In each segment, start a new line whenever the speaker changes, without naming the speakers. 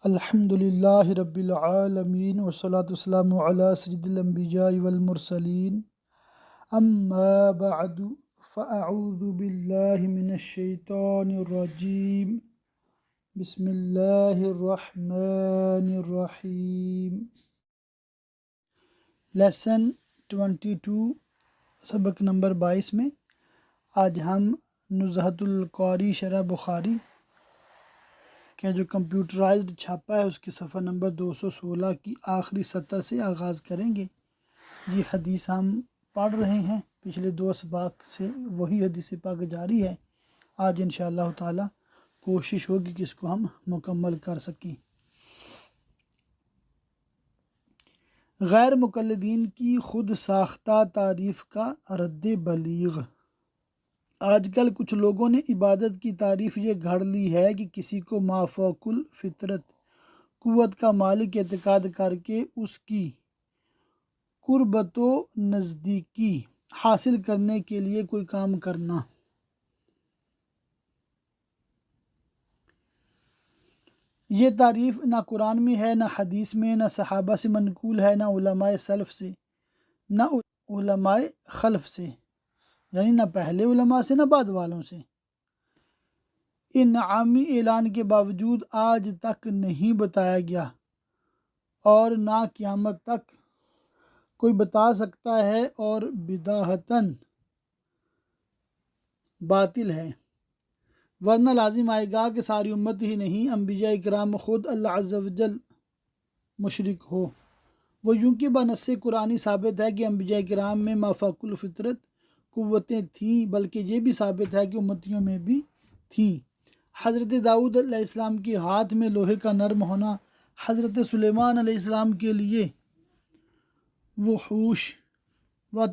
الحمد للہ رب العالمین والصلاة والسلام علی سید الانبیاء والمرسلین اما بعد فاعوذ باللہ من الشیطان الرجیم بسم اللہ الرحمن الرحیم۔ لیسن 22 سبق نمبر 22 میں آج ہم نزہۃ القاری شرح بخاری کہ جو کمپیوٹرائزڈ چھاپا ہے اس کی صفحہ نمبر 216 کی آخری سطر سے آغاز کریں گے۔ یہ حدیث ہم پڑھ رہے ہیں، پچھلے 2 اسباق سے وہی حدیث پاک جاری ہے۔ آج انشاءاللہ تعالی کوشش ہوگی کہ اس کو ہم مکمل کر سکیں۔ غیر مقلدین کی خود ساختہ تعریف کا رد بلیغ۔ آج کل کچھ لوگوں نے عبادت کی تعریف یہ گھڑ لی ہے کہ کسی کو مافوق الفطرت قوت کا مالک اعتقاد کر کے اس کی قربت و نزدیکی حاصل کرنے کے لیے کوئی کام کرنا۔ یہ تعریف نہ قرآن میں ہے، نہ حدیث میں، نہ صحابہ سے منقول ہے، نہ علماء سلف سے، نہ علماء خلف سے، یعنی نہ پہلے علماء سے نہ بعد والوں سے۔ ان عامی اعلان کے باوجود آج تک نہیں بتایا گیا اور نہ قیامت تک کوئی بتا سکتا ہے، اور بداہتاً باطل ہے، ورنہ لازم آئے گا کہ ساری امت ہی نہیں انبیاء اکرام خود اللہ عز و جل مشرک ہو۔ وہ یوں کہ بنص قرآنی ثابت ہے کہ انبیاء اکرام میں مافوق الفطرت قوتیں تھیں، بلکہ یہ بھی ثابت ہے کہ امتیوں میں بھی تھیں۔ حضرت داؤد علیہ السلام کے ہاتھ میں لوہے کا نرم ہونا، حضرت سلیمان علیہ السلام کے لیے وحوش و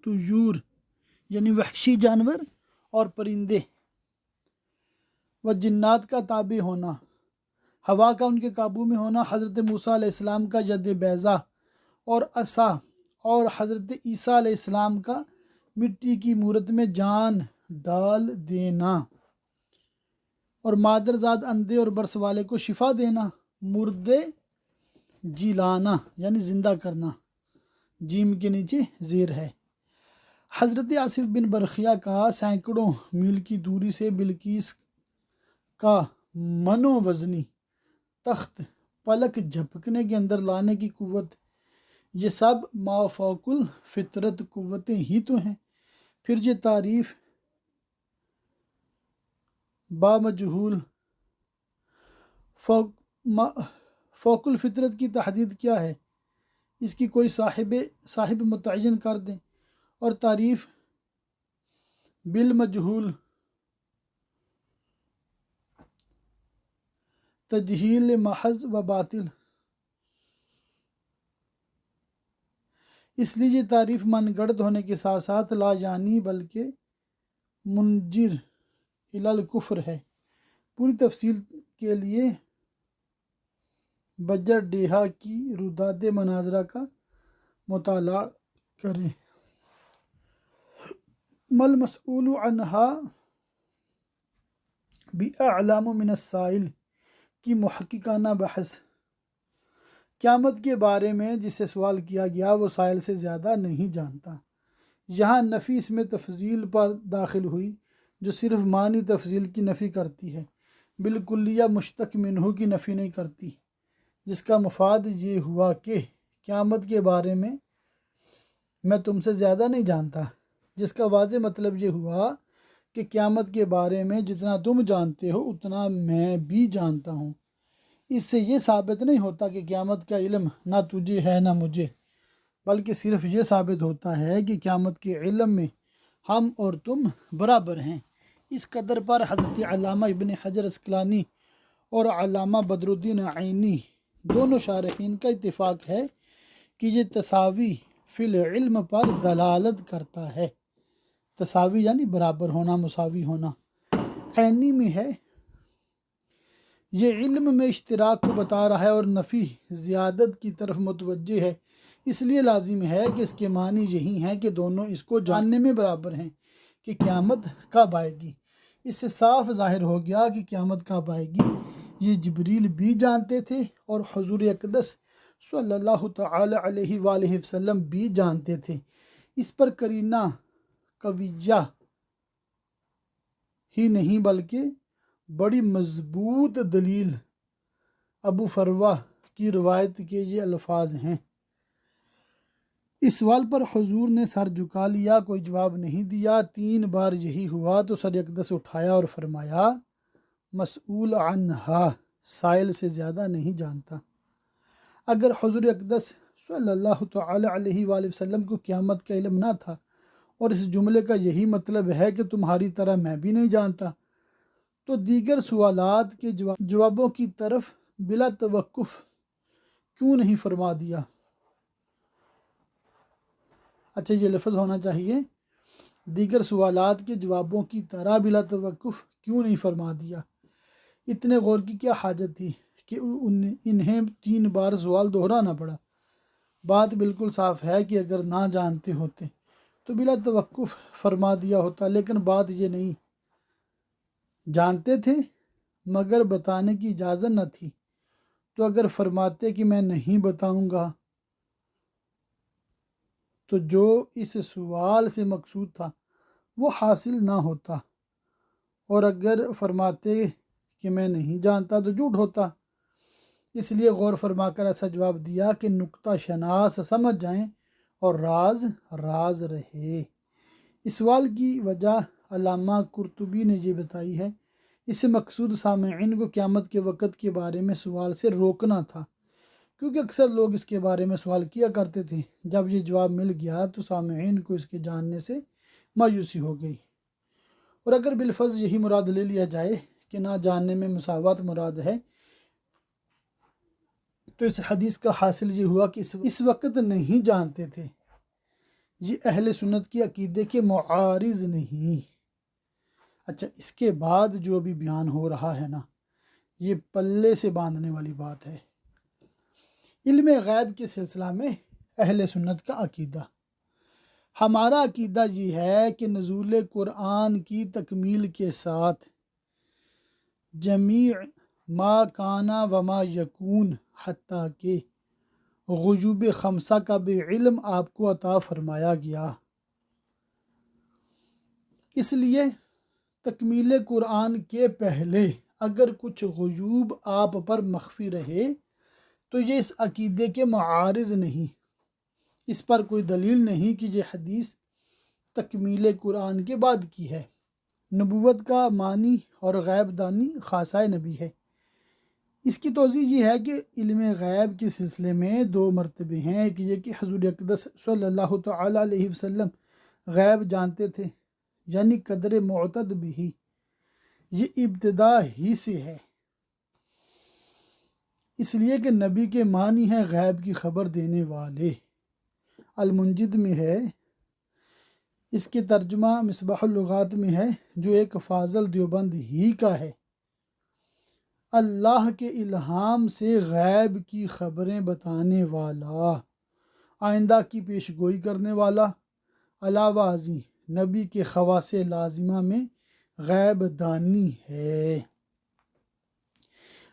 طیور یعنی وحشی جانور اور پرندے و جنات کا تابع ہونا، ہوا کا ان کے قابو میں ہونا، حضرت موسیٰ علیہ السلام کا ید بیضا اور عصا، اور حضرت عیسیٰ علیہ السلام کا مٹی کی مورت میں جان ڈال دینا، اور مادرزاد اندھے اور برس والے کو شفا دینا، مردے جیلانا یعنی زندہ کرنا، جیم کے نیچے زیر ہے۔ حضرت آصف بن برخیہ کا سینکڑوں میل کی دوری سے بلقیس کا منو وزنی تخت پلک جھپکنے کے اندر لانے کی قوت، یہ سب مافوق الفطرت قوتیں ہی تو ہیں۔ پھر یہ تعریف بامجہول فوق الفطرت کی تحدید کیا ہے؟ اس کی کوئی صاحب متعین کر دیں، اور تعریف بالمجہول تجہیل محض و باطل۔ اس لیے یہ تعریف من گڑت ہونے کے ساتھ ساتھ لا یعنی بلکہ منجر الی الکفر ہے۔ پوری تفصیل کے لیے بجر ڈیہا کی روداد مناظرہ کا مطالعہ کریں۔ مل مسئول عنہا باعلم من السائل کی محققانہ بحث۔ قیامت کے بارے میں جس سے سوال کیا گیا وہ سائل سے زیادہ نہیں جانتا۔ یہاں نفی اس میں تفضیل پر داخل ہوئی جو صرف معنی تفضیل کی نفی کرتی ہے، بالکلیہ مشتق منہ کی نفی نہیں کرتی، جس کا مفاد یہ ہوا کہ قیامت کے بارے میں تم سے زیادہ نہیں جانتا، جس کا واضح مطلب یہ ہوا کہ قیامت کے بارے میں جتنا تم جانتے ہو اتنا میں بھی جانتا ہوں۔ اس سے یہ ثابت نہیں ہوتا کہ قیامت کا علم نہ تجھے ہے نہ مجھے، بلکہ صرف یہ ثابت ہوتا ہے کہ قیامت کے علم میں ہم اور تم برابر ہیں۔ اس قدر پر حضرت علامہ ابن حجر عسقلانی اور علامہ بدر الدین عینی دونوں شارحین کا اتفاق ہے کہ یہ تساوی فی العلم پر دلالت کرتا ہے۔ تساوی یعنی برابر ہونا، مساوی ہونا۔ عینی میں ہے یہ علم میں اشتراک کو بتا رہا ہے، اور نفی زیادت کی طرف متوجہ ہے، اس لیے لازم ہے کہ اس کے معنی یہی ہیں کہ دونوں اس کو جاننے میں برابر ہیں کہ قیامت کب آئے گی۔ اس سے صاف ظاہر ہو گیا کہ قیامت کب آئے گی، یہ جبریل بھی جانتے تھے اور حضور اقدس صلی اللہ تعالی علیہ وآلہ وسلم بھی جانتے تھے۔ اس پر قرینہ قویہ ہی نہیں بلکہ بڑی مضبوط دلیل ابو فروہ کی روایت کے یہ الفاظ ہیں۔ اس سوال پر حضور نے سر جھکا لیا، کوئی جواب نہیں دیا۔ 3 بار یہی ہوا تو سر اقدس اٹھایا اور فرمایا، مسئول عنہا، سائل سے زیادہ نہیں جانتا۔ اگر حضور اقدس صلی اللہ تعالی علیہ وآلہ وسلم کو قیامت کا علم نہ تھا اور اس جملے کا یہی مطلب ہے کہ تمہاری طرح میں بھی نہیں جانتا، تو دیگر سوالات کے جوابوں کی طرف بلا توقف کیوں نہیں فرما دیا؟ اچھا، یہ لفظ ہونا چاہیے، دیگر سوالات کے جوابوں کی طرح بلا توقف کیوں نہیں فرما دیا۔ اتنے غور کی کیا حاجت تھی کہ انہیں 3 بار سوال دہرانا پڑا؟ بات بالکل صاف ہے کہ اگر نہ جانتے ہوتے تو بلا توقف فرما دیا ہوتا، لیکن بات یہ نہیں، جانتے تھے مگر بتانے کی اجازت نہ تھی، تو اگر فرماتے کہ میں نہیں بتاؤں گا تو جو اس سوال سے مقصود تھا وہ حاصل نہ ہوتا، اور اگر فرماتے کہ میں نہیں جانتا تو جھوٹ ہوتا۔ اس لیے غور فرما کر ایسا جواب دیا کہ نکتہ شناس سمجھ جائیں اور راز راز رہے۔ اس سوال کی وجہ علامہ قرطبی نے یہ بتائی ہے، اس سے مقصود سامعین کو قیامت کے وقت کے بارے میں سوال سے روکنا تھا، کیونکہ اکثر لوگ اس کے بارے میں سوال کیا کرتے تھے۔ جب یہ جواب مل گیا تو سامعین کو اس کے جاننے سے مایوسی ہو گئی، اور اگر بالفرض یہی مراد لے لیا جائے کہ نہ جاننے میں مساوات مراد ہے، تو اس حدیث کا حاصل یہ ہوا کہ اس وقت نہیں جانتے تھے۔ یہ اہل سنت کی عقیدے کے معارض نہیں۔ اچھا، اس کے بعد جو ابھی بیان ہو رہا ہے نا، یہ پلے سے باندھنے والی بات ہے۔ علم غیب کے سلسلہ میں اہل سنت کا عقیدہ، ہمارا عقیدہ یہ ہے کہ نزول قرآن کی تکمیل کے ساتھ جمیع ما کانا وما یکون، حتیٰ کہ غیوب 5 کا بھی علم آپ کو عطا فرمایا گیا۔ اس لیے تکمیل قرآن کے پہلے اگر کچھ غیوب آپ پر مخفی رہے تو یہ اس عقیدے کے معارض نہیں، اس پر کوئی دلیل نہیں کہ یہ حدیث تکمیل قرآن کے بعد کی ہے۔ نبوت کا معنی اور غیب دانی خاصہ نبی ہے۔ اس کی توضیح یہ ہے کہ علم غیب کے سلسلے میں 2 مرتبے ہیں۔ ایک یہ کہ حضور اقدس صلی اللہ تعالی علیہ وسلم غیب جانتے تھے، یعنی قدر معتد بھی، یہ ابتدا ہی سے ہے، اس لیے کہ نبی کے معنی ہیں غیب کی خبر دینے والے۔ المنجد میں ہے، اس کے ترجمہ مصباح اللغات میں ہے، جو ایک فاضل دیوبند ہی کا ہے۔ اللہ کے الہام سے غیب کی خبریں بتانے والا، آئندہ کی پیش گوئی کرنے والا، علاوہ ازیں نبی کے خواص لازمہ میں غیب دانی ہے۔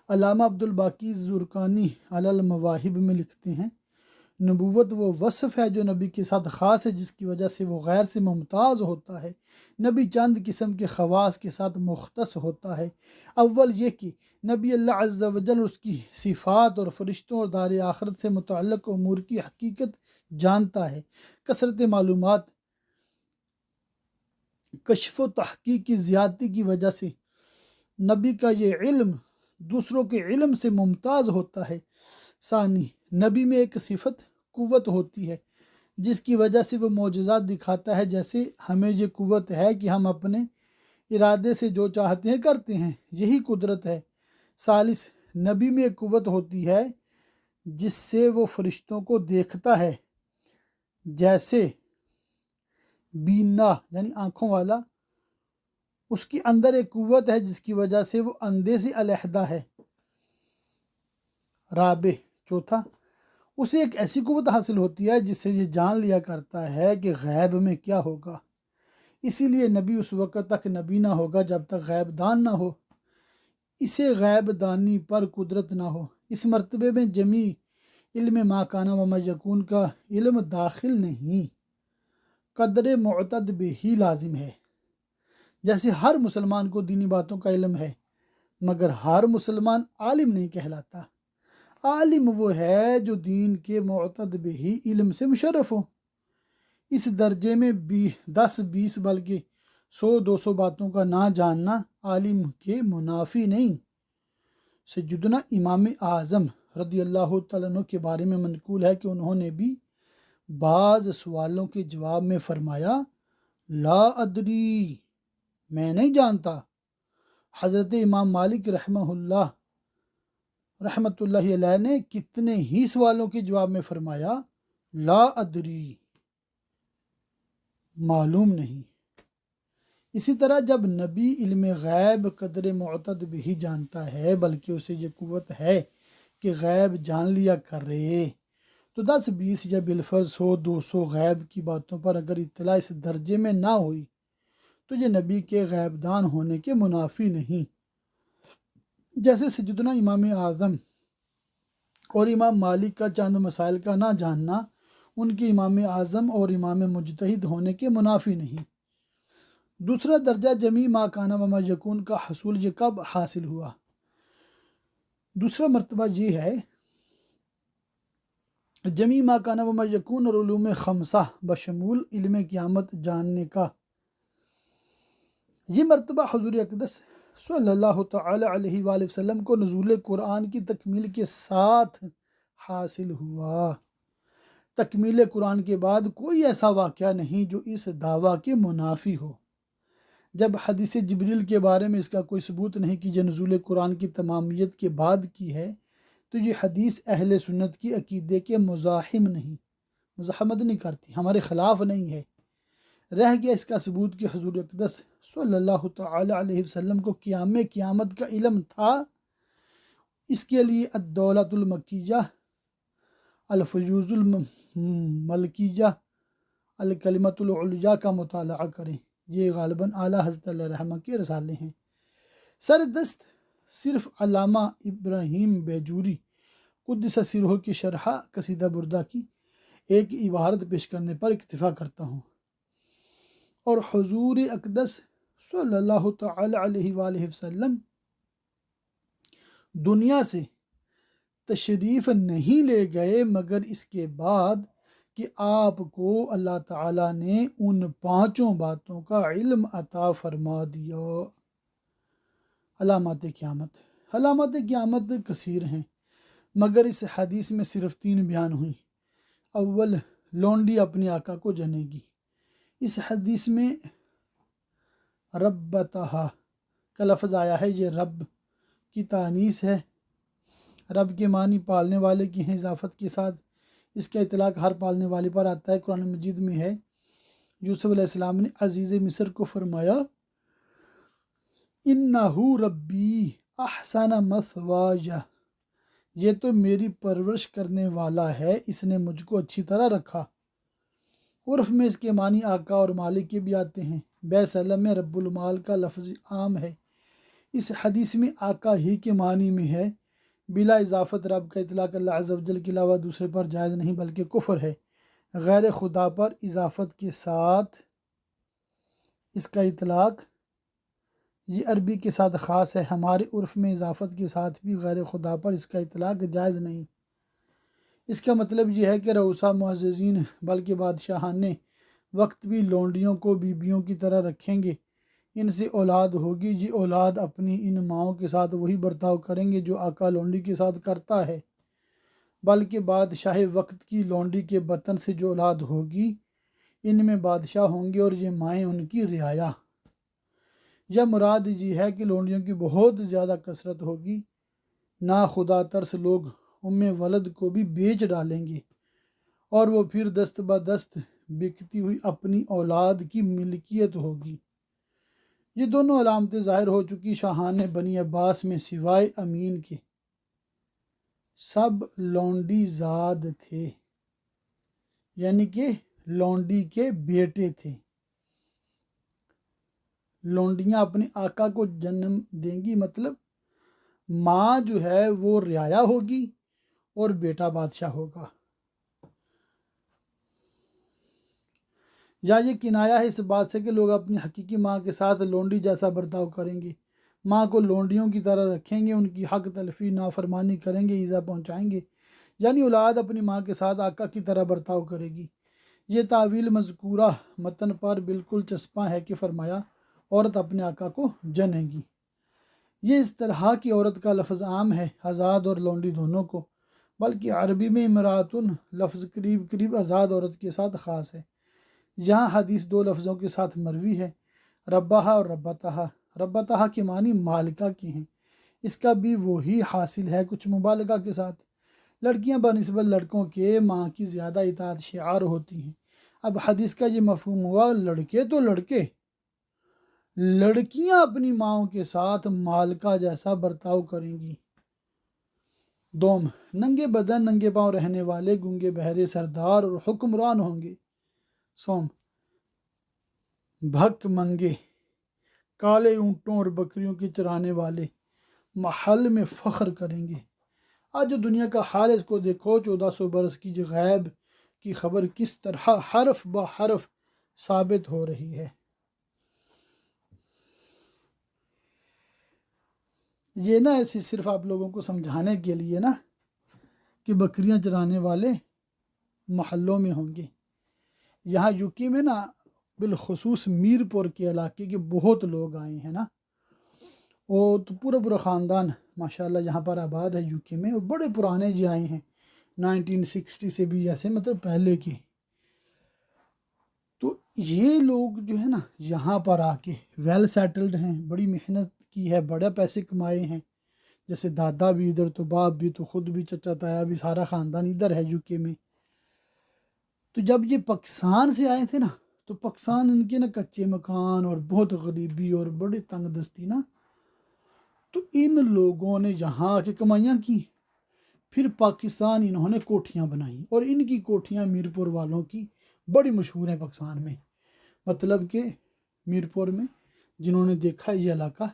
علامہ عبدالباقی زرقانی علی المواہب میں لکھتے ہیں، نبوت وہ وصف ہے جو نبی کے ساتھ خاص ہے، جس کی وجہ سے وہ غیر سے ممتاز ہوتا ہے۔ نبی چند قسم کے خواص کے ساتھ مختص ہوتا ہے۔ اول یہ کہ نبی اللہ عز و جل اس کی صفات اور فرشتوں اور دار آخرت سے متعلق امور کی حقیقت جانتا ہے۔ کثرت معلومات، کشف و تحقیق کی زیادتی کی وجہ سے نبی کا یہ علم دوسروں کے علم سے ممتاز ہوتا ہے۔ ثانی، نبی میں ایک صفت قوت ہوتی ہے جس کی وجہ سے وہ معجزات دکھاتا ہے، جیسے ہمیں یہ قوت ہے کہ ہم اپنے ارادے سے جو چاہتے ہیں کرتے ہیں، یہی قدرت ہے۔ ثالث، نبی میں ایک قوت ہوتی ہے جس سے وہ فرشتوں کو دیکھتا ہے، جیسے بینا یعنی آنکھوں والا، اس کے اندر ایک قوت ہے جس کی وجہ سے وہ اندھے سے علیحدہ ہے۔ رابع، چوتھا، اسے ایک ایسی قوت حاصل ہوتی ہے جس سے یہ جان لیا کرتا ہے کہ غیب میں کیا ہوگا، اسی لیے نبی اس وقت تک نبی نہ ہوگا جب تک غیب دان نہ ہو۔ اسے غیب دانی پر قدرت نہ ہو۔ اس مرتبے میں جمی علم ما کانا و ما یکون کا علم داخل نہیں، قدر معتد بھی ہی لازم ہے۔ جیسے ہر مسلمان کو دینی باتوں کا علم ہے، مگر ہر مسلمان عالم نہیں کہلاتا۔ عالم وہ ہے جو دین کے معتد بھی ہی علم سے مشرف ہو۔ اس درجے میں 10-20 بلکہ 100-200 باتوں کا نہ جاننا عالم کے منافی نہیں۔ سیدنا امام اعظم رضی اللہ تعالیٰ عنہ کے بارے میں منقول ہے کہ انہوں نے بھی بعض سوالوں کے جواب میں فرمایا لا ادری، میں نہیں جانتا۔ حضرت امام مالک رحمۃ اللہ علیہ نے کتنے ہی سوالوں کے جواب میں فرمایا لا ادری، معلوم نہیں۔ اسی طرح جب نبی علم غیب قدر معتد بھی جانتا ہے، بلکہ اسے یہ قوت ہے کہ غیب جان لیا کرے، تو 10-20 یا بالفرض 100-200 غیب کی باتوں پر اگر اطلاع اس درجے میں نہ ہوئی تو یہ نبی کے غیب دان ہونے کے منافی نہیں۔ جیسے سیدنا امام اعظم اور امام مالک کا چند مسائل کا نہ جاننا ان کے امام اعظم اور امام مجتہد ہونے کے منافی نہیں۔ دوسرا درجہ جمی ما کانا و ما یکون کا حصول یہ کب حاصل ہوا؟ دوسرا مرتبہ یہ ہے جمی ما کانا و ما یکون اور علوم خمسہ بشمول علم قیامت جاننے کا۔ یہ مرتبہ حضور اقدس صلی اللہ تعالی علیہ وآلہ وسلم کو نزول قرآن کی تکمیل کے ساتھ حاصل ہوا۔ تکمیل قرآن کے بعد کوئی ایسا واقعہ نہیں جو اس دعویٰ کے منافی ہو۔ جب حدیث جبریل کے بارے میں اس کا کوئی ثبوت نہیں کہ یہ نزول قرآن کی تمامیت کے بعد کی ہے، تو یہ حدیث اہل سنت کی عقیدے کے مزاحم نہیں، مزاحمت نہیں کرتی، ہمارے خلاف نہیں ہے۔ رہ گیا اس کا ثبوت کہ حضور اقدس صلی اللہ تعالی علیہ وسلم کو قیامت کا علم تھا۔ اس کے لیے الدولت المکیہ، الفیوز الملکیہ، الکلمۃ العلیہ کا مطالعہ کریں۔ یہ غالباً اعلیٰ حضرت اللہ رحمہ کے رسالے ہیں۔ سر دست صرف علامہ ابراہیم بیجوری قدس سرہ کی شرح قصیدہ بردہ کی ایک عبارت پیش کرنے پر اکتفا کرتا ہوں، اور حضور اقدس صلی اللہ تعالی علیہ وآلہ وسلم دنیا سے تشریف نہیں لے گئے مگر اس کے بعد کہ آپ کو اللہ تعالیٰ نے ان 5 باتوں کا علم عطا فرما دیا۔ علامات قیامت کثیر ہیں، مگر اس حدیث میں صرف 3 بیان ہوئیں۔ اول، لونڈی اپنے آقا کو جنے گی۔ اس حدیث میں ربتہا کا لفظ آیا ہے، یہ رب کی تانیث ہے۔ رب کے معنی پالنے والے کی ہیں اضافت کے ساتھ۔ اس کا اطلاق ہر پالنے والے پر آتا ہے۔ قرآن مجید میں ہے یوسف علیہ السلام نے عزیز مصر کو فرمایا انہو ربی احسن مثوایا، یہ تو میری پرورش کرنے والا ہے، اس نے مجھ کو اچھی طرح رکھا۔ عرف میں اس کے معنی آقا اور مالک کے بھی آتے ہیں۔ بے سلم میں رب المال کا لفظ عام ہے۔ اس حدیث میں آقا ہی کے معنی میں ہے، بلا اضافت رب کا اطلاق اللہ عز و جل کے علاوہ دوسرے پر جائز نہیں بلکہ کفر ہے۔ غیر خدا پر اضافت کے ساتھ اس کا اطلاق یہ عربی کے ساتھ خاص ہے، ہمارے عرف میں اضافت کے ساتھ بھی غیر خدا پر اس کا اطلاق جائز نہیں۔ اس کا مطلب یہ ہے کہ رؤسا معززین بلکہ بادشاہان وقت بھی لونڈیوں کو بیبیوں کی طرح رکھیں گے، ان سے اولاد ہوگی، یہ اولاد اپنی ان ماؤں کے ساتھ وہی برتاؤ کریں گے جو آقا لونڈی کے ساتھ کرتا ہے، بلکہ بادشاہ وقت کی لونڈی کے بطن سے جو اولاد ہوگی ان میں بادشاہ ہوں گے اور یہ مائیں ان کی رعایا۔ یہ مراد یہ ہے کہ لونڈیوں کی بہت زیادہ کثرت ہوگی، نا خدا ترس لوگ ولد کو بھی بیچ ڈالیں گے اور وہ پھر دست بدست بکتی ہوئی اپنی اولاد کی ملکیت ہوگی۔ یہ دونوں علامتیں ظاہر ہو چکی شاہان بنی عباس میں سوائے امین کے سب لونڈی زاد تھے، یعنی کہ لونڈی کے بیٹے تھے۔ لونڈیاں اپنے آقا کو جنم دیں گی، مطلب ماں جو ہے وہ رعایا ہوگی اور بیٹا بادشاہ ہوگا۔ یا یہ کنایا ہے اس بات سے کہ لوگ اپنی حقیقی ماں کے ساتھ لونڈی جیسا برتاؤ کریں گے، ماں کو لونڈیوں کی طرح رکھیں گے، ان کی حق تلفی نافرمانی کریں گے، ایذا پہنچائیں گے، یعنی اولاد اپنی ماں کے ساتھ آقا کی طرح برتاؤ کرے گی۔ یہ تعویل مذکورہ متن پر بالکل چسپاں ہے کہ فرمایا عورت اپنے آقا کو جنے گی۔ یہ اس طرح کی عورت کا لفظ عام ہے آزاد اور لونڈی دونوں کو، بلکہ عربی میں امراتن لفظ قریب قریب آزاد عورت کے ساتھ خاص ہے۔ یہاں حدیث دو لفظوں کے ساتھ مروی ہے، ربہا اور ربتہا۔ ربتہا کے معنی مالکہ کے ہیں، اس کا بھی وہی حاصل ہے کچھ مبالغہ کے ساتھ۔ لڑکیاں بنسبت لڑکوں کے ماں کی زیادہ اطاعت شعار ہوتی ہیں۔ اب حدیث کا یہ مفہوم ہوا لڑکے تو لڑکے، لڑکیاں اپنی ماؤں کے ساتھ مالکہ جیسا برتاؤ کریں گی۔ دوم، ننگے بدن ننگے پاؤں رہنے والے گنگے بہرے سردار اور حکمران ہوں گے۔ سوم، بھک منگے کالے اونٹوں اور بکریوں کی چرانے والے محل میں فخر کریں گے۔ آج جو دنیا کا حال ہے اس کو دیکھو، 1400 برس کی جو غیب کی خبر کس طرح حرف بہ حرف ثابت ہو رہی ہے۔ یہ نا ایسے صرف آپ لوگوں کو سمجھانے کے لیے نا کہ بکریاں چرانے والے محلوں میں ہوں گے۔ یہاں یوکی میں نا بالخصوص میر پور کے علاقے کے بہت لوگ آئے ہیں نا، وہ تو پورا خاندان ماشاءاللہ یہاں پر آباد ہے یوکی میں، وہ بڑے پرانے جی آئے ہیں 1960 سے بھی، ایسے مطلب پہلے کے۔ تو یہ لوگ جو ہے نا یہاں پر آ کے ویل سیٹلڈ ہیں، بڑی محنت کی ہے، بڑے پیسے کمائے ہیں، جیسے دادا بھی ادھر تو باپ بھی تو خود بھی چچا تایا بھی سارا خاندان ادھر ہے یوکے میں۔ تو جب یہ پاکستان سے آئے تھے نا تو پاکستان ان کے نا کچے مکان اور بہت غریبی اور بڑی تنگ دستی نا، تو ان لوگوں نے یہاں آ کے کمائیاں کی، پھر پاکستان انہوں نے کوٹھیاں بنائیں، اور ان کی کوٹھیاں میرپور والوں کی بڑی مشہور ہیں پاکستان میں۔ مطلب کہ میرپور میں جنہوں نے دیکھا یہ علاقہ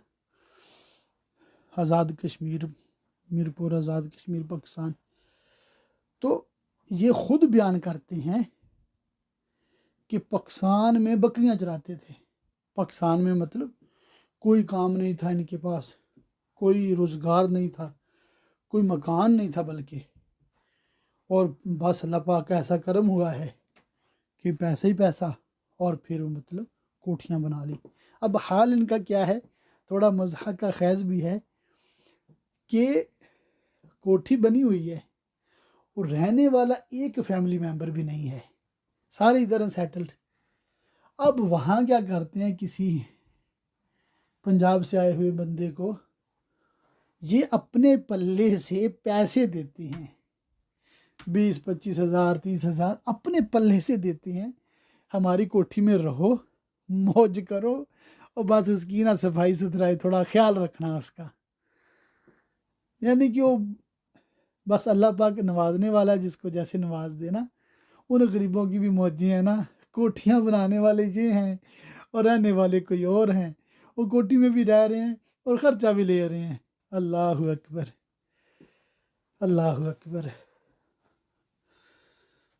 آزاد کشمیر، میرپور آزاد کشمیر پاکستان، تو یہ خود بیان کرتے ہیں کہ پاکستان میں بکریاں چراتے تھے۔ پاکستان میں مطلب کوئی کام نہیں تھا ان کے پاس، کوئی روزگار نہیں تھا، کوئی مکان نہیں تھا، بلکہ اور بس اللہ پاک کا ایسا کرم ہوا ہے کہ پیسہ ہی پیسہ، اور پھر مطلب کوٹھیاں بنا لی۔ اب حال ان کا کیا ہے، تھوڑا مضحک کا خیز بھی ہے کہ کوٹھی بنی ہوئی ہے اور رہنے والا ایک فیملی ممبر بھی نہیں ہے، سارے ادھر سیٹلڈ۔ اب وہاں کیا کرتے ہیں، کسی پنجاب سے آئے ہوئے بندے کو یہ اپنے پلے سے پیسے دیتے ہیں، 20-25 ہزار 30 ہزار اپنے پلے سے دیتے ہیں، ہماری کوٹھی میں رہو، موج کرو، اور بس اس کی نا صفائی ستھرائی تھوڑا خیال رکھنا اس کا، یعنی کہ وہ بس اللہ پاک نوازنے والا جس کو جیسے نواز دے نا۔ ان غریبوں کی بھی موجیں ہیں نا، کوٹھیاں بنانے والے یہ ہیں اور رہنے والے کوئی اور ہیں، وہ کوٹھی میں بھی رہ رہے ہیں اور خرچہ بھی لے رہے ہیں۔ اللہ اکبر، اللہ اکبر،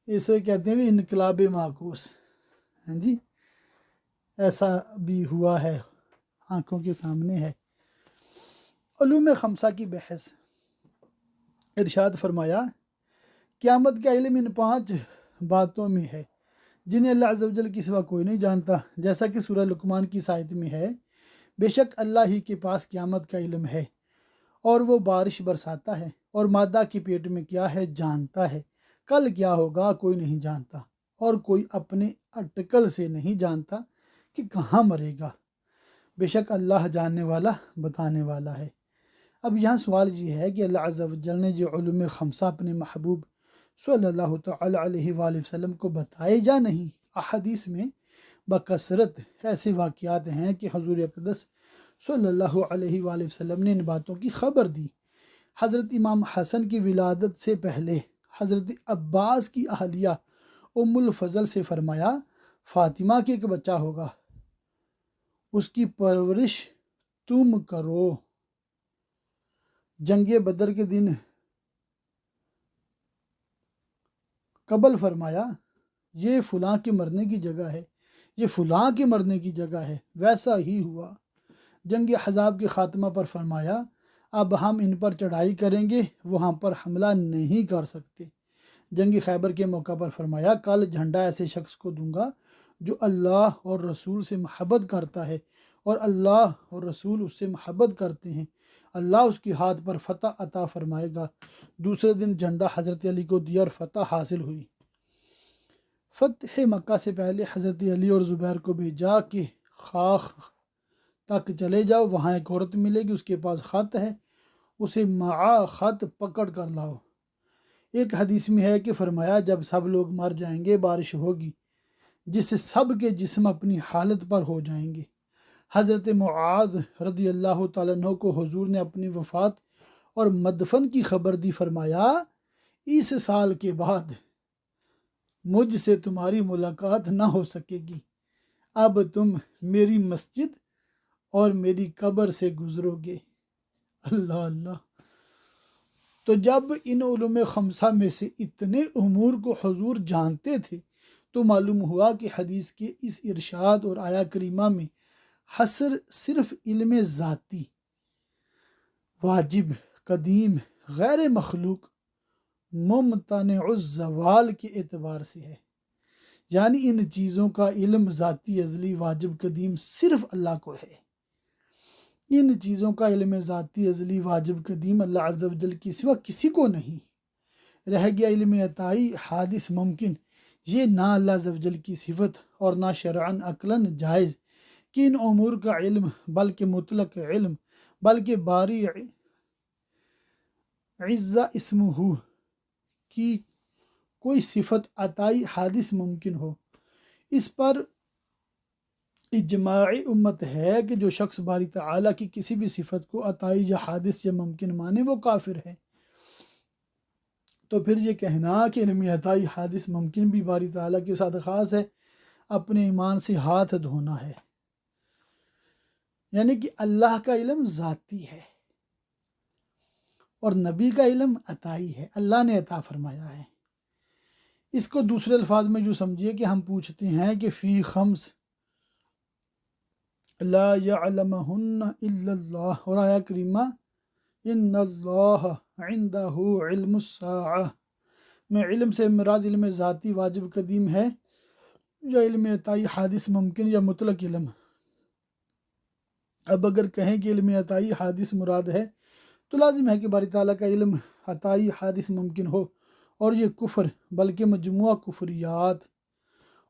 اس کو کہتے ہیں بھی انقلاب معکوس۔ ہاں جی، ایسا بھی ہوا ہے، آنکھوں کے سامنے ہے۔ علوم خمسہ کی بحث، ارشاد فرمایا قیامت کا علم ان 5 باتوں میں ہے جنہیں اللہ عز و جل کے سوا کوئی نہیں جانتا، جیسا کہ سورہ لقمان کی آیت میں ہے، بے شک اللہ ہی کے پاس قیامت کا علم ہے اور وہ بارش برساتا ہے، اور مادہ کے پیٹ میں کیا ہے جانتا ہے، کل کیا ہوگا کوئی نہیں جانتا، اور کوئی اپنے اٹکل سے نہیں جانتا کہ کہاں مرے گا، بے شک اللہ جاننے والا بتانے والا ہے۔ اب یہاں سوال یہ ہے کہ اللہ عز و جل نے جو علوم خمسہ اپنے محبوب صلی اللہ تعالی علیہ وآلہ وسلم کو بتائے یا نہیں، احادیث میں بکثرت ایسے واقعات ہیں کہ حضور اقدس صلی اللہ علیہ وآلہ وسلم نے ان باتوں کی خبر دی۔ حضرت امام حسن کی ولادت سے پہلے حضرت عباس کی اہلیہ ام الفضل سے فرمایا فاطمہ کے ایک بچہ ہوگا، اس کی پرورش تم کرو۔ جنگ بدر کے دن قبل فرمایا یہ فلاں کے مرنے کی جگہ ہے، یہ فلاں کے مرنے کی جگہ ہے، ویسا ہی ہوا۔ جنگ احزاب کے خاتمہ پر فرمایا اب ہم ان پر چڑھائی کریں گے، وہاں پر حملہ نہیں کر سکتے۔ جنگ خیبر کے موقع پر فرمایا کل جھنڈا ایسے شخص کو دوں گا جو اللہ اور رسول سے محبت کرتا ہے اور اللہ اور رسول اس سے محبت کرتے ہیں، اللہ اس کے ہاتھ پر فتح عطا فرمائے گا۔ دوسرے دن جھنڈا حضرت علی کو دیا اور فتح حاصل ہوئی۔ فتح مکہ سے پہلے حضرت علی اور زبیر کو بھیجا کہ خاخ تک چلے جاؤ، وہاں ایک عورت ملے گی، اس کے پاس خط ہے، اسے معا خط پکڑ کر لاؤ۔ ایک حدیث میں ہے کہ فرمایا جب سب لوگ مر جائیں گے بارش ہوگی جس سے سب کے جسم اپنی حالت پر ہو جائیں گے۔ حضرت معاذ رضی اللہ تعالیٰ عنہ کو حضور نے اپنی وفات اور مدفن کی خبر دی، فرمایا اس سال کے بعد مجھ سے تمہاری ملاقات نہ ہو سکے گی، اب تم میری مسجد اور میری قبر سے گزرو گے۔ اللہ اللہ۔ تو جب ان علوم خمسہ میں سے اتنے امور کو حضور جانتے تھے تو معلوم ہوا کہ حدیث کے اس ارشاد اور آیا کریمہ میں حصر صرف علم ذاتی، واجب، قدیم، غیر مخلوق، ممتنع الزوال کے اعتبار سے ہے، یعنی ان چیزوں کا علم ذاتی، ازلی، واجب، قدیم صرف اللہ کو ہے۔ ان چیزوں کا علم ذاتی، ازلی، واجب، قدیم اللہ عز و جل کے سوا کسی کو نہیں۔ رہ گیا علم عطائی، حادث، ممکن، یہ نہ اللہ عز و جل کی صفت اور نہ شرعاً عقلاً جائز کہ ان امور کا علم، بلکہ مطلق علم، بلکہ باری عز اسمہ کی کوئی صفت عطائی حادث ممکن ہو۔ اس پر اجماع امت ہے کہ جو شخص باری تعالیٰ کی کسی بھی صفت کو عطائی یا حادث یا ممکن مانے وہ کافر ہے۔ تو پھر یہ کہنا کہ علم عطائی، حادث، ممکن بھی باری تعالیٰ کے ساتھ خاص ہے، اپنے ایمان سے ہاتھ دھونا ہے۔ یعنی کہ اللہ کا علم ذاتی ہے اور نبی کا علم عطائی ہے، اللہ نے عطا فرمایا ہے۔ اس کو دوسرے الفاظ میں جو سمجھیے کہ ہم پوچھتے ہیں کہ فی خمس لا یعلمہن الا اللہ، اور آیا کریمہ ان اللہ عندہ علم الساعہ میں علم سے مراد علم ذاتی، واجب، قدیم ہے یا علم عطائی، حادث، ممکن یا مطلق علم۔ اب اگر کہیں کہ علم عطائی حادث مراد ہے تو لازم ہے کہ باری تعالیٰ کا علم عطائی، حادث، ممکن ہو، اور یہ کفر بلکہ مجموعہ کفریات۔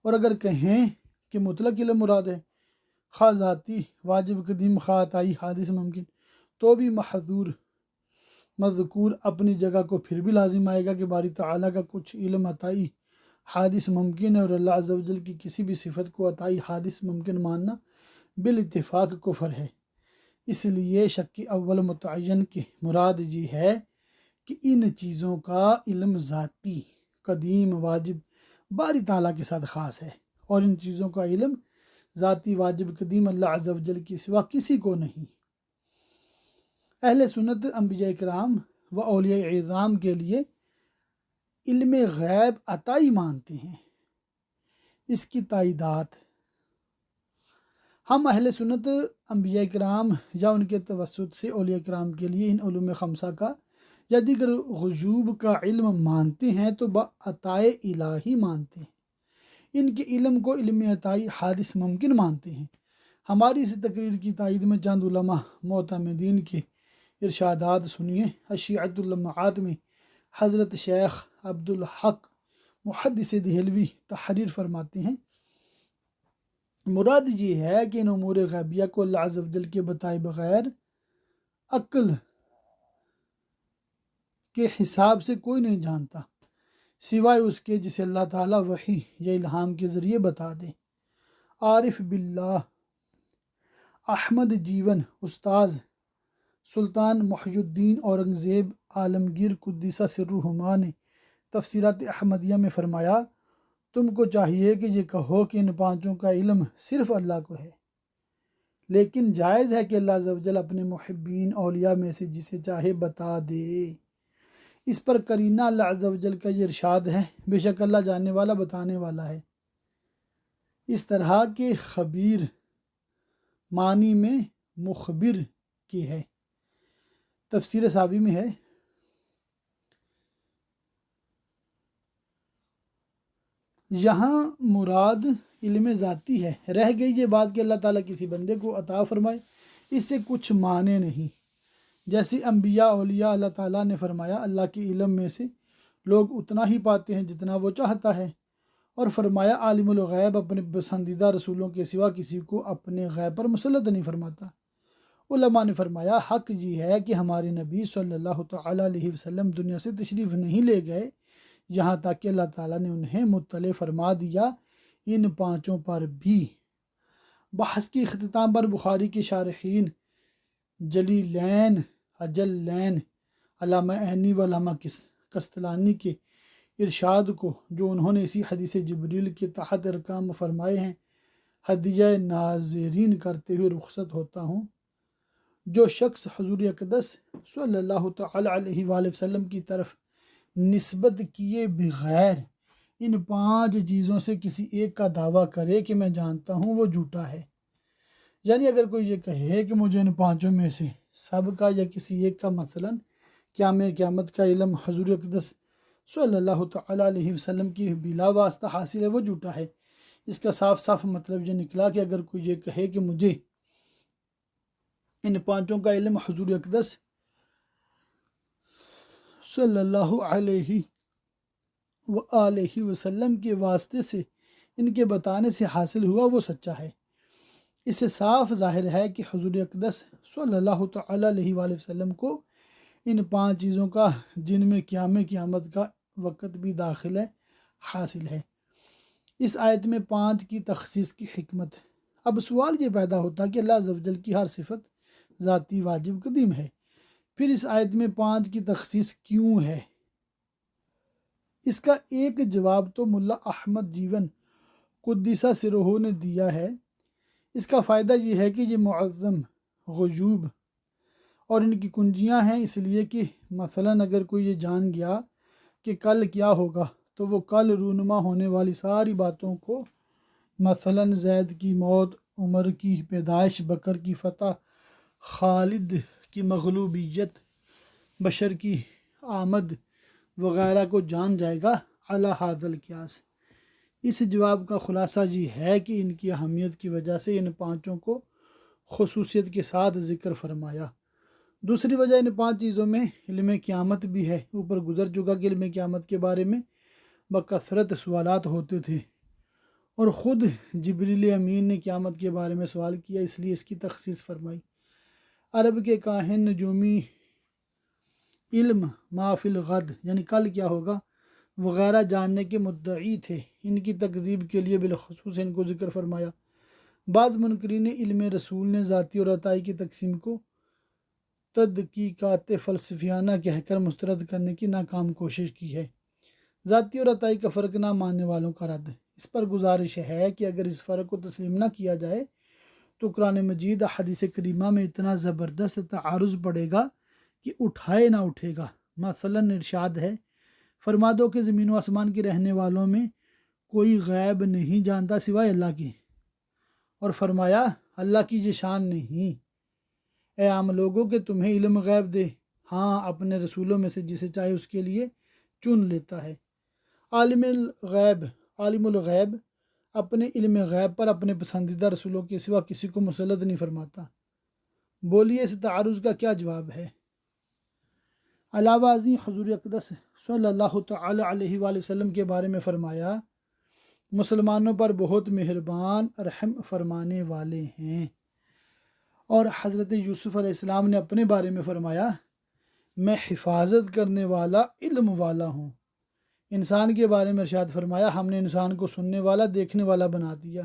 اور اگر کہیں کہ مطلق علم مراد ہے، خواہ ذاتی، واجب، قدیم، خواہ عطائی، حادث، ممکن، تو بھی محظور مذکور اپنی جگہ کو پھر بھی لازم آئے گا کہ باری تعالیٰ کا کچھ علم عطائی، حادث، ممکن ہے، اور اللہ عز و جل کی کسی بھی صفت کو عطائی، حادث، ممکن ماننا بالاتفاق کفر ہے۔ اس لیے شک اول متعین کی مراد یہ ہے کہ ان چیزوں کا علم ذاتی، قدیم، واجب باری تعالیٰ کے ساتھ خاص ہے، اور ان چیزوں کا علم ذاتی، واجب، قدیم اللہ عز و جل کی سوا کسی کو نہیں۔ اہل سنت انبیاء کرام و اولیاء اعظام کے لیے علم غیب عطائی مانتے ہیں۔ اس کی تائیدات ہم اہل سنت انبیاء کرام یا ان کے توسط سے اولیاء کرام کے لیے ان علوم خمسہ کا یا دیگر غیوب کا علم مانتے ہیں تو بعطائے الہی مانتے ہیں۔ ان کے علم کو علم عطائی، حادث، ممکن مانتے ہیں۔ ہماری اس تقریر کی تائید میں چند علماء معتمدین کے ارشادات سنیے۔ الشیعۃ اللمعات میں حضرت شیخ عبدالحق محدث دہلوی تحریر فرماتے ہیں مراد یہ ہے کہ ان امور غیبیہ کو اللہ عز و جل کے بتائے بغیر عقل کے حساب سے کوئی نہیں جانتا سوائے اس کے جسے اللہ تعالیٰ وحی یا الہام کے ذریعے بتا دے۔ عارف باللہ احمد جیون استاذ سلطان محی الدین اورنگزیب عالمگیر قدس سرہما نے تفسیرات احمدیہ میں فرمایا تم کو چاہیے کہ یہ کہو کہ ان پانچوں کا علم صرف اللہ کو ہے، لیکن جائز ہے کہ اللہ عز و جل اپنے محبین اولیاء میں سے جسے چاہے بتا دے۔ اس پر قرینہ اللہ عز و جل کا یہ ارشاد ہے، بے شک اللہ جاننے والا بتانے والا ہے۔ اس طرح کے خبیر معنی میں مخبر کی ہے۔ تفسیر ساوی میں ہے، یہاں مراد علم ذاتی ہے۔ رہ گئی یہ بات کہ اللہ تعالیٰ کسی بندے کو عطا فرمائے، اس سے کچھ معنی نہیں۔ جیسے انبیاء اولیاء اللہ تعالیٰ نے فرمایا اللہ کے علم میں سے لوگ اتنا ہی پاتے ہیں جتنا وہ چاہتا ہے، اور فرمایا عالم الغیب اپنے پسندیدہ رسولوں کے سوا کسی کو اپنے غیب پر مسلط نہیں فرماتا۔ علماء نے فرمایا حق یہ ہے کہ ہمارے نبی صلی اللہ تعالیٰ علیہ وسلم دنیا سے تشریف نہیں لے گئے یہاں تک کہ اللہ تعالیٰ نے انہیں مطلع فرما دیا ان پانچوں پر بھی۔ بحث کی اختتام پر بخاری کے شارحین جلیلین اجلین علامہ عینی و علامہ قسطلانی کے ارشاد کو، جو انہوں نے اسی حدیث جبریل کے تحت ارکام فرمائے ہیں، ہدیہ ناظرین کرتے ہوئے رخصت ہوتا ہوں۔ جو شخص حضور اقدس صلی اللہ تعالیٰ علیہ وآلہ وسلم کی طرف نسبت کیے بغیر ان پانچ چیزوں سے کسی ایک کا دعویٰ کرے کہ میں جانتا ہوں، وہ جھوٹا ہے۔ یعنی اگر کوئی یہ کہے کہ مجھے ان پانچوں میں سے سب کا یا کسی ایک کا مثلاً قیامت کا علم حضور اقدس صلی اللہ تعالیٰ علیہ وسلم کی بلا واسطہ حاصل ہے، وہ جھوٹا ہے۔ اس کا صاف صاف مطلب یہ نکلا کہ اگر کوئی یہ کہے کہ مجھے ان پانچوں کا علم حضور اقدس صلی اللہ علیہ وآلہ وسلم کے واسطے سے ان کے بتانے سے حاصل ہوا، وہ سچا ہے۔ اس سے صاف ظاہر ہے کہ حضور اقدس صلی اللہ تعالیٰ علیہ وآلہ وسلم کو ان پانچ چیزوں کا، جن میں قیامت کا وقت بھی داخل ہے، حاصل ہے۔ اس آیت میں پانچ کی تخصیص کی حکمت۔ اب سوال یہ پیدا ہوتا کہ اللہ عز و جل کی ہر صفت ذاتی واجب قدیم ہے، پھر اس آیت میں پانچ کی تخصیص کیوں ہے؟ اس کا ایک جواب تو ملا احمد جیون قدسہ سرہ نے دیا ہے۔ اس کا فائدہ یہ ہے کہ یہ معظم غیوب اور ان کی کنجیاں ہیں، اس لیے کہ مثلاً اگر کوئی یہ جان گیا کہ کل کیا ہوگا تو وہ کل رونما ہونے والی ساری باتوں کو، مثلاً زید کی موت، عمر کی پیدائش، بکر کی فتح، خالد کی مغلوبیت، بشر کی آمد وغیرہ کو جان جائے گا علی ھذا القیاس۔ اس جواب کا خلاصہ یہ ہے کہ ان کی اہمیت کی وجہ سے ان پانچوں کو خصوصیت کے ساتھ ذکر فرمایا۔ دوسری وجہ ان پانچ چیزوں میں علم قیامت بھی ہے۔ اوپر گزر چکا کہ علم قیامت کے بارے میں بکثرت سوالات ہوتے تھے، اور خود جبریل امین نے قیامت کے بارے میں سوال کیا، اس لیے اس کی تخصیص فرمائی۔ عرب کے کاہن نجومی علم ما فی الغد، یعنی کل کیا ہوگا وغیرہ جاننے کے مدعی تھے، ان کی تکذیب کے لیے بالخصوص ان کو ذکر فرمایا۔ بعض منکرین علم رسول نے ذاتی اور عطائی کی تقسیم کو تدقیقات فلسفیانہ کہہ کر مسترد کرنے کی ناکام کوشش کی ہے۔ ذاتی اور عطائی کا فرق نہ ماننے والوں کا رد۔ اس پر گزارش ہے کہ اگر اس فرق کو تسلیم نہ کیا جائے تو قرآن مجید حدیث کریمہ میں اتنا زبردست تعارض پڑے گا کہ اٹھائے نہ اٹھے گا۔ مثلاً ارشاد ہے، فرما دو کہ زمین و آسمان کے رہنے والوں میں کوئی غیب نہیں جانتا سوائے اللہ کے، اور فرمایا اللہ کی یہ شان نہیں اے عام لوگوں کہ تمہیں علم غیب دے، ہاں اپنے رسولوں میں سے جسے چاہے اس کے لیے چن لیتا ہے۔ عالم الغیب اپنے علم غیب پر اپنے پسندیدہ رسولوں کے سوا کسی کو مسلط نہیں فرماتا۔ بولیے اس تعارض کا کیا جواب ہے؟ علاوہ ازیں حضور اقدس صلی اللہ تعالیٰ علیہ وآلہ وسلم کے بارے میں فرمایا، مسلمانوں پر بہت مہربان رحم فرمانے والے ہیں، اور حضرت یوسف علیہ السلام نے اپنے بارے میں فرمایا، میں حفاظت کرنے والا علم والا ہوں۔ انسان کے بارے میں ارشاد فرمایا، ہم نے انسان کو سننے والا دیکھنے والا بنا دیا۔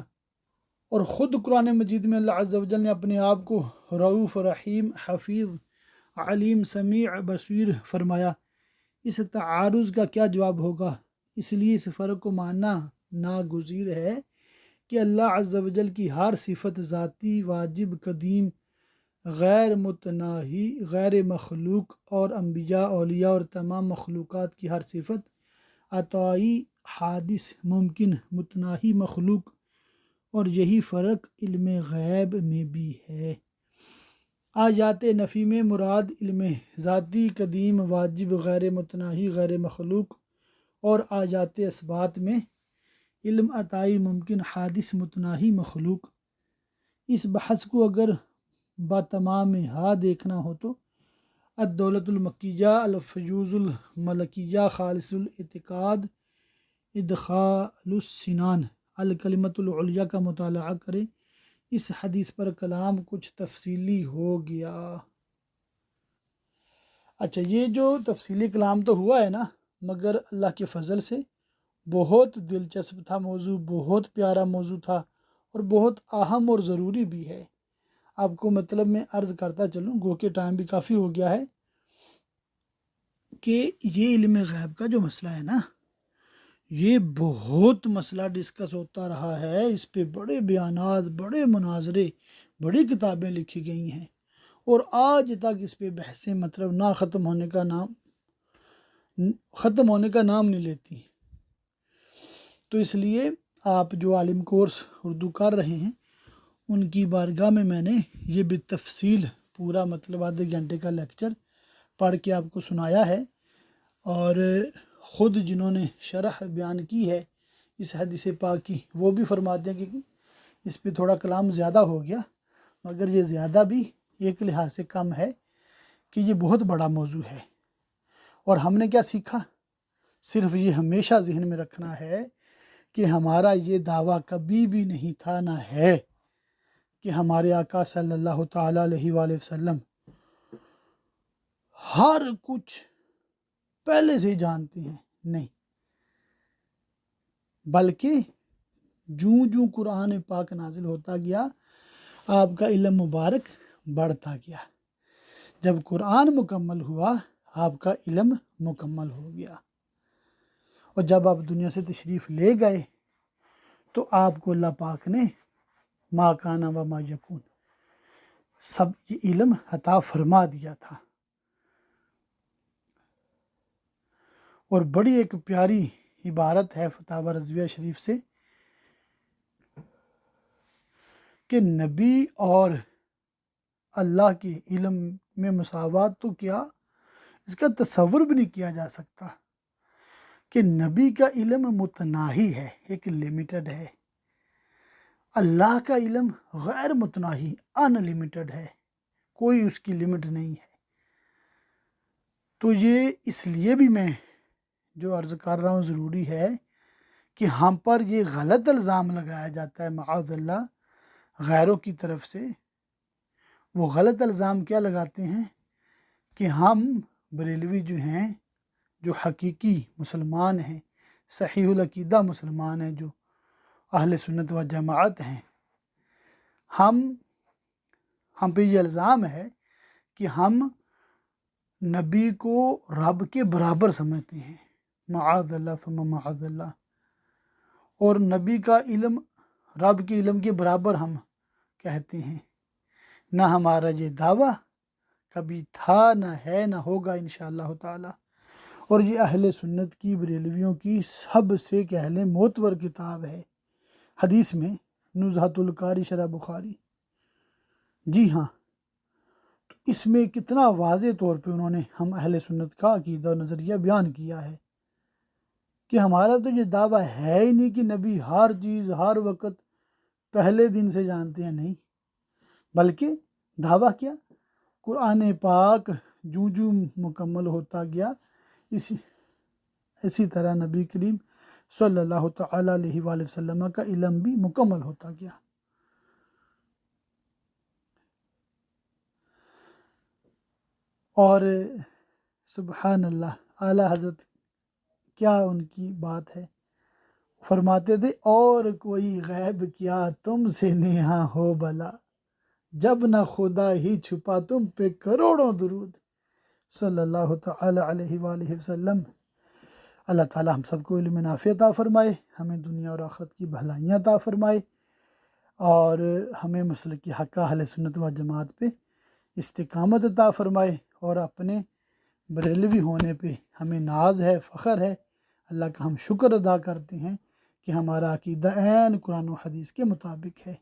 اور خود قرآن مجید میں اللہ عز و جل نے اپنے آپ کو رؤوف رحیم حفیظ علیم سمیع بصیر فرمایا۔ اس تعارض کا کیا جواب ہوگا؟ اس لیے اس فرق کو ماننا ناگزیر ہے کہ اللہ عز و جل کی ہر صفت ذاتی، واجب، قدیم، غیر متناہی، غیر مخلوق، اور انبیاء، اولیاء اور تمام مخلوقات کی ہر صفت عطائی، حادث، ممکن، متناہی، مخلوق، اور یہی فرق علم غیب میں بھی ہے۔ آیات نفی میں مراد علم ذاتی، قدیم، واجب، غیر متناہی، غیر مخلوق، اور آیات اثبات میں علم عطائی، ممکن، حادث، متناہی، مخلوق۔ اس بحث کو اگر بتمام ہا دیکھنا ہو تو الدولۃ المکیہ، الفیوز الملکیہ، خالص الاعتقاد، ادخال السنان، الکلمۃ العلیہ کا مطالعہ کریں۔ اس حدیث پر کلام کچھ تفصیلی ہو گیا۔ اچھا، یہ جو تفصیلی کلام تو ہوا ہے نا، مگر اللہ کے فضل سے بہت دلچسپ تھا موضوع، بہت پیارا موضوع تھا، اور بہت اہم اور ضروری بھی ہے۔ آپ کو مطلب میں عرض کرتا چلوں، گو کہ ٹائم بھی کافی ہو گیا ہے، کہ یہ علم غیب کا جو مسئلہ ہے نا، یہ بہت مسئلہ ڈسکس ہوتا رہا ہے، اس پہ بڑے بیانات، بڑے مناظرے، بڑی کتابیں لکھی گئی ہیں، اور آج تک اس پہ بحثیں مطلب نہ ختم ہونے کا نام نہیں لیتی۔ تو اس لیے آپ جو عالم کورس اردو کر رہے ہیں، ان کی بارگاہ میں نے یہ بالتفصیل پورا مطلب آدھے گھنٹے کا لیکچر پڑھ کے آپ کو سنایا ہے، اور خود جنہوں نے شرح بیان کی ہے اس حدیث پاک کی، وہ بھی فرماتے ہیں کہ اس پہ تھوڑا کلام زیادہ ہو گیا، مگر یہ زیادہ بھی ایک لحاظ سے کم ہے کہ یہ بہت بڑا موضوع ہے۔ اور ہم نے کیا سیکھا؟ صرف یہ ہمیشہ ذہن میں رکھنا ہے کہ ہمارا یہ دعویٰ کبھی بھی نہیں تھا، نہ ہے، کہ ہمارے آقا صلی اللہ تعالیٰ علیہ وآلہ وسلم ہر کچھ پہلے سے ہی جانتے ہیں، نہیں، بلکہ جوں قرآن پاک نازل ہوتا گیا، آپ کا علم مبارک بڑھتا گیا۔ جب قرآن مکمل ہوا، آپ کا علم مکمل ہو گیا، اور جب آپ دنیا سے تشریف لے گئے تو آپ کو اللہ پاک نے ما کان و ما یکون سب یہ علم عطا فرما دیا تھا۔ اور بڑی ایک پیاری عبارت ہے فتاوی رضویہ شریف سے، کہ نبی اور اللہ کے علم میں مساوات تو کیا، اس کا تصور بھی نہیں کیا جا سکتا، کہ نبی کا علم متناہی ہے، ایک لمیٹڈ ہے، اللہ کا علم غیر متناہی، ان لمیٹڈ ہے، کوئی اس کی لمٹ نہیں ہے۔ تو یہ اس لیے بھی میں جو عرض کر رہا ہوں ضروری ہے کہ ہم پر یہ غلط الزام لگایا جاتا ہے معاذ اللہ غیروں کی طرف سے۔ وہ غلط الزام کیا لگاتے ہیں کہ ہم بریلوی جو ہیں، جو حقیقی مسلمان ہیں، صحیح العقیدہ مسلمان ہیں، جو اہل سنت و جماعت ہیں، ہم پہ یہ الزام ہے کہ ہم نبی کو رب کے برابر سمجھتے ہیں، معاذ اللہ ثم معاذ اللہ، اور نبی کا علم رب کے علم کے برابر ہم کہتے ہیں۔ نہ ہمارا یہ دعویٰ کبھی تھا، نہ ہے، نہ ہوگا انشاءاللہ تعالی۔ اور یہ اہل سنت کی، بریلویوں کی سب سے کہہ لیں معتبر کتاب ہے حدیث میں، نزہۃ القاری شرح بخاری۔ جی ہاں، تو اس میں کتنا واضح طور پہ انہوں نے ہم اہل سنت کا عقیدہ و نظریہ بیان کیا ہے، کہ ہمارا تو یہ دعویٰ ہے ہی نہیں کہ نبی ہر چیز ہر وقت پہلے دن سے جانتے ہیں، نہیں، بلکہ دعویٰ کیا، قرآن پاک جوں مکمل ہوتا گیا، اسی طرح نبی کریم صلی اللہ تعالیٰ علیہ وآلہ وسلم کا علم بھی مکمل ہوتا گیا۔ اور سبحان اللہ، اعلیٰ حضرت کیا ان کی بات ہے، فرماتے تھے اور کوئی غیب کیا تم سے نیہا ہو بھلا، جب نہ خدا ہی چھپا تم پہ کروڑوں درود، صلی اللہ تعالی علیہ وآلہ وسلم۔ اللہ تعالی ہم سب کو علم نافع عطا فرمائے، ہمیں دنیا اور آخرت کی بھلائیاں عطا فرمائے، اور ہمیں مسلک حق اہل سنت و جماعت پہ استقامت عطا فرمائے، اور اپنے بریلوی ہونے پہ ہمیں ناز ہے، فخر ہے، اللہ کا ہم شکر ادا کرتے ہیں کہ ہمارا عقیدہ عین قرآن و حدیث کے مطابق ہے۔